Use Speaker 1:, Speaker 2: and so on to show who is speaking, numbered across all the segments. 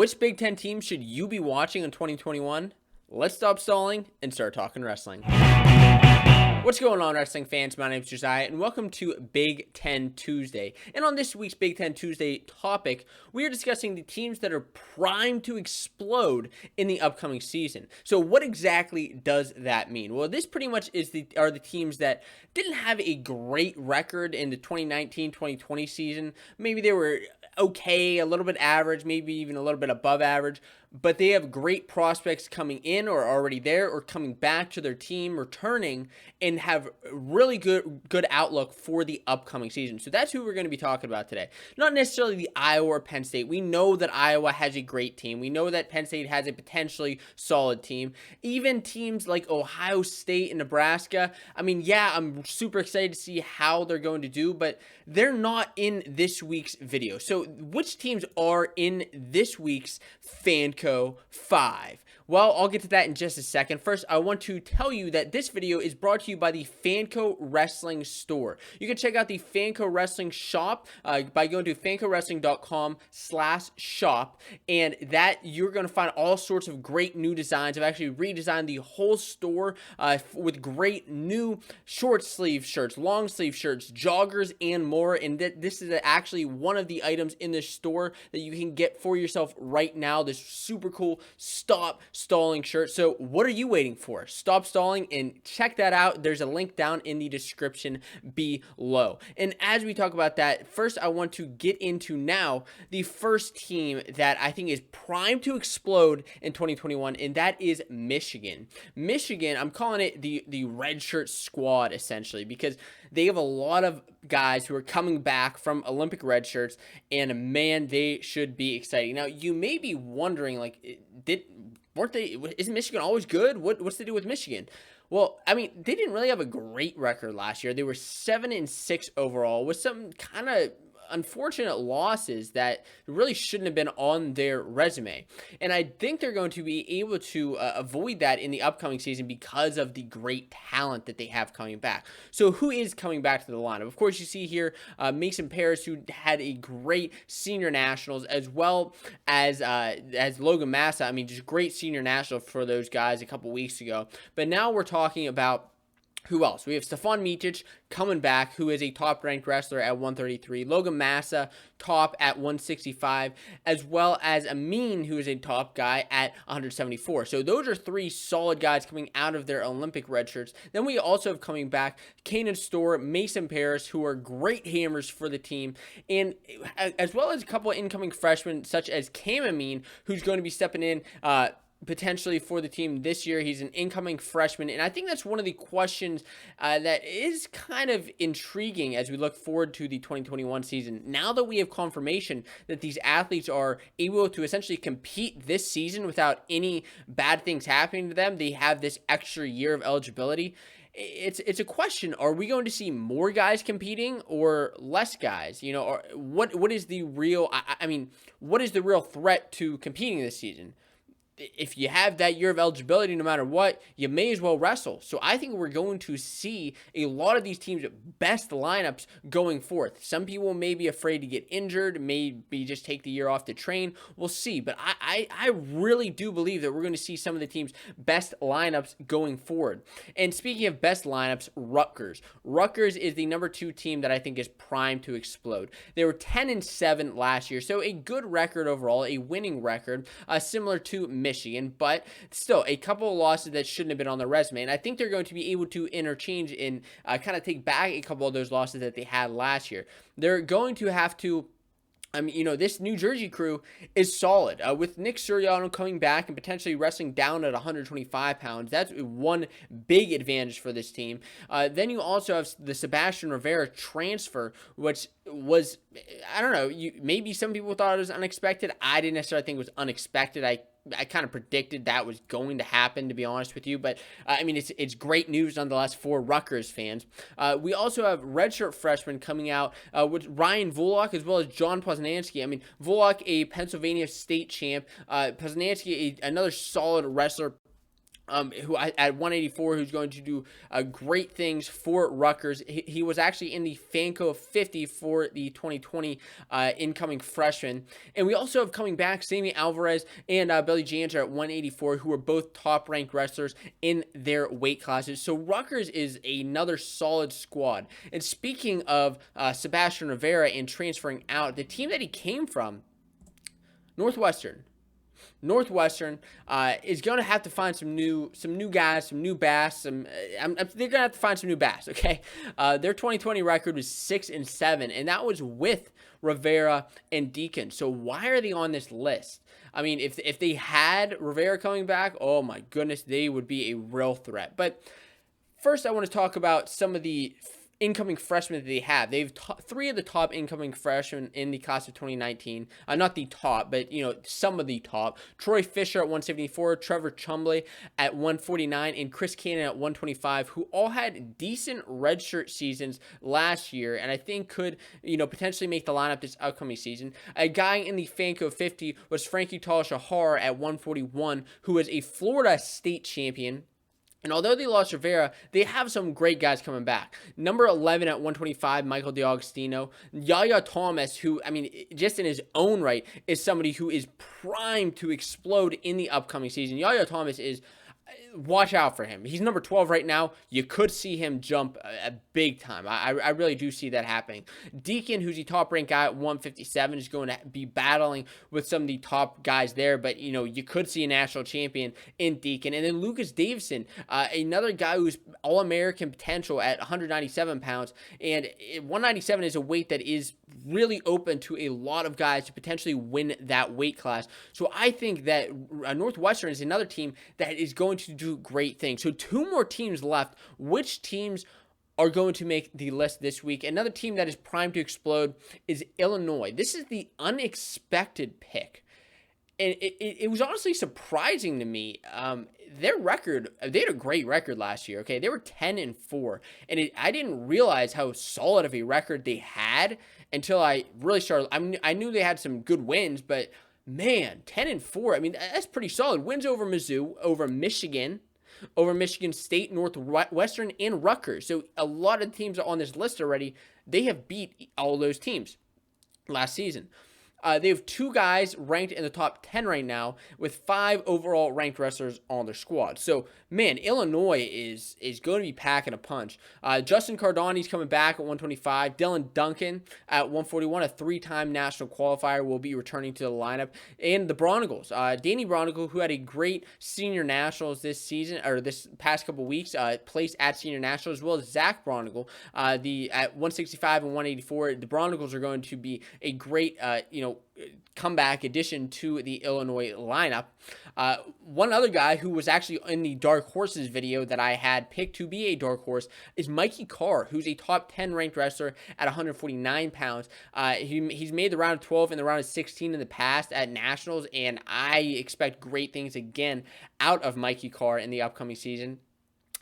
Speaker 1: Which Big Ten team should you be watching in 2021? Let's stop stalling and start talking wrestling. What's going on, wrestling fans? My name is Josiah, and welcome to Big Ten Tuesday. And on this week's Big Ten Tuesday topic, we are discussing the teams that are primed to explode in the upcoming season. So what exactly does that mean? Well, this pretty much are the teams that didn't have a great record in the 2019-2020 season. Maybe they were okay, a little bit average, maybe even a little bit above average, but they have great prospects coming in or already there or coming back to their team, returning, and have really good outlook for the upcoming season. So that's who we're going to be talking about today. Not necessarily the Iowa or Penn State. We know that Iowa has a great team. We know that Penn State has a potentially solid team. Even teams like Ohio State and Nebraska, I mean, yeah, I'm super excited to see how they're going to do, but they're not in this week's video. So which teams are in this week's Fanco 5? Well, I'll get to that in just a second. First, I want to tell you that this video is brought to you by the Fanco Wrestling Store. You can check out the Fanco Wrestling Shop by going to fancowrestling.com/shop, and that you're going to find all sorts of great new designs. I've actually redesigned the whole store with great new short sleeve shirts, long sleeve shirts, joggers, and more. And this is actually one of the items in this store that you can get for yourself right now. This super cool Stop Stalling shirt. So what are you waiting for? Stop stalling and check that out. There's a link down in the description below. And as we talk about that, first I want to get into now the first team that I think is primed to explode in 2021, and that is Michigan. Michigan, I'm calling it the red shirt squad essentially, because they have a lot of guys who are coming back from Olympic red shirts, and man, they should be exciting. Now, you may be wondering, like, isn't Michigan always good? What's the deal with Michigan? Well, I mean, they didn't really have a great record last year. They were 7-6 overall with some kind of unfortunate losses that really shouldn't have been on their resume. And I think they're going to be able to avoid that in the upcoming season because of the great talent that they have coming back. So who is coming back to the lineup? Of course, you see here Mason Paris, who had a great senior nationals, as well as Logan Massa. I mean, just great senior national for those guys a couple weeks ago. But now we're talking about who else? We have Stefan Micic coming back, who is a top-ranked wrestler at 133. Logan Massa, top at 165, as well as Amin, who is a top guy at 174. So those are three solid guys coming out of their Olympic red shirts. Then we also have coming back Kanan Storr, Mason Paris, who are great hammers for the team, and as well as a couple of incoming freshmen, such as Cam Amin, who's going to be stepping in potentially for the team this year. He's an incoming freshman, and I think that's one of the questions that is kind of intriguing as we look forward to the 2021 season. Now that we have confirmation that these athletes are able to essentially compete this season without any bad things happening to them, they have this extra year of eligibility. It's a question. Are we going to see more guys competing or less guys? You know, or what is the real, I mean, what is the real threat to competing this season? If you have that year of eligibility, no matter what, you may as well wrestle. So I think we're going to see a lot of these teams' best lineups going forth. Some people may be afraid to get injured, maybe just take the year off to train. We'll see. But I really do believe that we're going to see some of the teams' best lineups going forward. And speaking of best lineups, Rutgers. Rutgers is the number 2 team that I think is primed to explode. They were 10-7 last year, so a good record overall, a winning record, similar to Michigan, but still a couple of losses that shouldn't have been on their resume. And I think they're going to be able to interchange and kind of take back a couple of those losses that they had last year. They're going to have to, I mean, you know, this New Jersey crew is solid. With Nick Suriano coming back and potentially wrestling down at 125 pounds, that's one big advantage for this team. Then you also have the Sebastian Rivera transfer, which was, I don't know, maybe some people thought it was unexpected. I didn't necessarily think it was unexpected. I kind of predicted that was going to happen, to be honest with you. But, I mean, it's great news nonetheless for Rutgers fans. We also have redshirt freshmen coming out with Ryan Volok as well as John Poznanski. I mean, Volok, a Pennsylvania state champ. Poznanski, another solid wrestler who at 184, who's going to do great things for Rutgers. He was actually in the Fanco 50 for the 2020 incoming freshman. And we also have coming back Sammy Alvarez and Billy Janser at 184, who are both top-ranked wrestlers in their weight classes. So Rutgers is another solid squad. And speaking of Sebastian Rivera and transferring out, the team that he came from, Northwestern is going to have to find some new guys, some new bass. They're going to have to find some new bass. Okay, their 2020 record was 6-7, and that was with Rivera and Deacon. So why are they on this list? I mean, if they had Rivera coming back, oh my goodness, they would be a real threat. But first, I want to talk about some of the incoming freshmen that they have. They've three of the top incoming freshmen in the class of 2019. Not the top, but some of the top. Troy Fisher at 174, Trevor Chumley at 149, and Chris Cannon at 125, who all had decent redshirt seasons last year, and I think could potentially make the lineup this upcoming season. A guy in the Fanco 50 was Frankie Tal-Shahar at 141, who was a Florida State champion. And although they lost Rivera, they have some great guys coming back. Number 11 at 125, Michael DeAugustino. Yaya Thomas, who, just in his own right, is somebody who is primed to explode in the upcoming season. Yaya Thomas is... watch out for him. He's number 12 right now. You could see him jump a big time. I really do see that happening. Deacon, who's the top-ranked guy at 157, is going to be battling with some of the top guys there, but, you could see a national champion in Deacon. And then Lucas Davison, another guy who's All-American potential at 197 pounds, and 197 is a weight that is really open to a lot of guys to potentially win that weight class. So I think that Northwestern is another team that is going to do great things. So two more teams left. Which teams are going to make the list this week? Another team that is primed to explode is Illinois. This is the unexpected pick. And it was honestly surprising to me. Their record, they had a great record last year. Okay, they were 10-4, and I didn't realize how solid of a record they had until I really started. I knew they had some good wins, but man, 10-4. That's pretty solid. Wins over Mizzou, over Michigan State, Northwestern, and Rutgers. So a lot of teams on this list already, they have beat all those teams last season. They have two guys ranked in the top 10 right now with 5 overall ranked wrestlers on their squad. So, man, Illinois is going to be packing a punch. Justin Cardani's coming back at 125. Dylan Duncan at 141, a 3-time national qualifier, will be returning to the lineup. And the Bronicles, Danny Bronicle, who had a great senior nationals this season, or this past couple weeks, placed at senior nationals, as well as Zach Bronicle, at 165 and 184. The Bronicles are going to be a great, comeback addition to the Illinois lineup. One other guy who was actually in the Dark Horses video that I had picked to be a dark horse is Mikey Carr, who's a top 10 ranked wrestler at 149 pounds. He's made the round of 12 and the round of 16 in the past at nationals, and I expect great things again out of Mikey Carr in the upcoming season.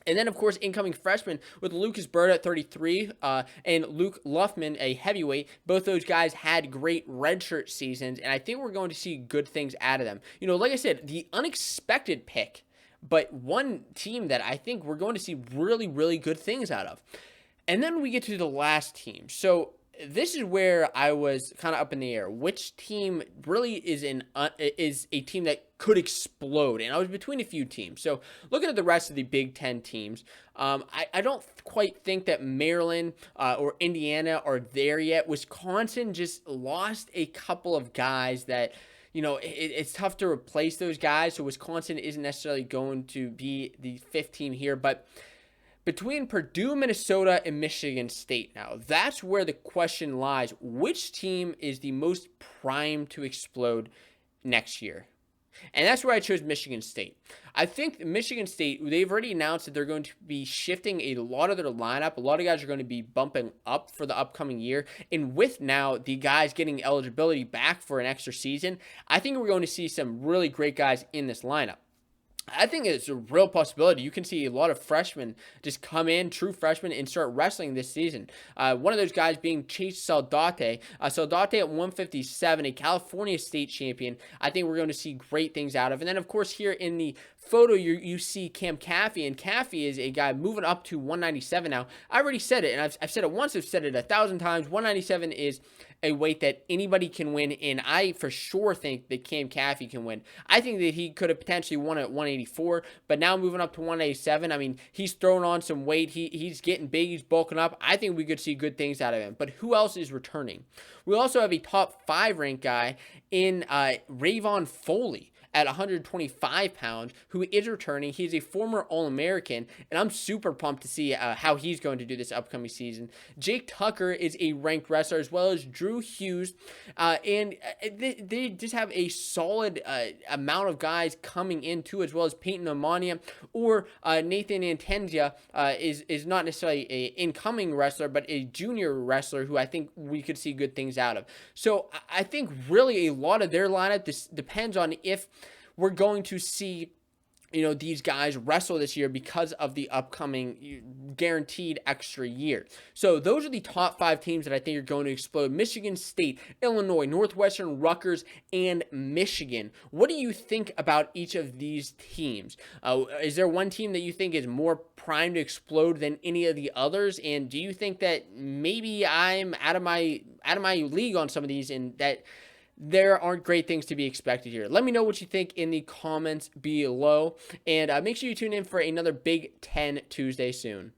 Speaker 1: And then, of course, incoming freshmen with Lucas Bird at 33 and Luke Luffman, a heavyweight. Both those guys had great redshirt seasons, and I think we're going to see good things out of them. Like I said, the unexpected pick, but one team that I think we're going to see really, really good things out of. And then we get to the last team. So this is where I was kind of up in the air. Which team really is a team that could explode? And I was between a few teams. So looking at the rest of the Big Ten teams, I don't quite think that Maryland or Indiana are there yet. Wisconsin just lost a couple of guys that, it's tough to replace those guys. So Wisconsin isn't necessarily going to be the 5th team here, but between Purdue, Minnesota, and Michigan State now, that's where the question lies. Which team is the most primed to explode next year? And that's where I chose Michigan State. I think Michigan State, they've already announced that they're going to be shifting a lot of their lineup. A lot of guys are going to be bumping up for the upcoming year. And with now the guys getting eligibility back for an extra season, I think we're going to see some really great guys in this lineup. I think it's a real possibility. You can see a lot of freshmen just come in, true freshmen, and start wrestling this season. One of those guys being Chase Saldate. Saldate at 157, a California state champion. I think we're going to see great things out of. And then, of course, here in the photo, you see Cam Caffey, and Caffey is a guy moving up to 197 now. I already said it, and I've said it once, I've said it 1,000 times. 197 is a weight that anybody can win, and I for sure think that Cam Caffey can win. I think that he could have potentially won at 184, but now moving up to 187, I mean, he's throwing on some weight. He's getting big. He's bulking up. I think we could see good things out of him. But who else is returning? We also have a top 5 ranked guy in Rayvon Foley at 125 pounds, who is returning. He's a former All-American, and I'm super pumped to see how he's going to do this upcoming season. Jake Tucker is a ranked wrestler, as well as Drew Hughes, and they just have a solid amount of guys coming in too, as well as Peyton Amania or Nathan Antenzia is not necessarily an incoming wrestler, but a junior wrestler who I think we could see good things out of. So I think really a lot of their lineup depends on if we're going to see, these guys wrestle this year because of the upcoming guaranteed extra year. So those are the top 5 teams that I think are going to explode. Michigan State, Illinois, Northwestern, Rutgers, and Michigan. What do you think about each of these teams? Is there one team that you think is more primed to explode than any of the others? And do you think that maybe I'm out of my league on some of these, and that there aren't great things to be expected here? Let me know what you think in the comments below, and make sure you tune in for another Big Ten Tuesday soon.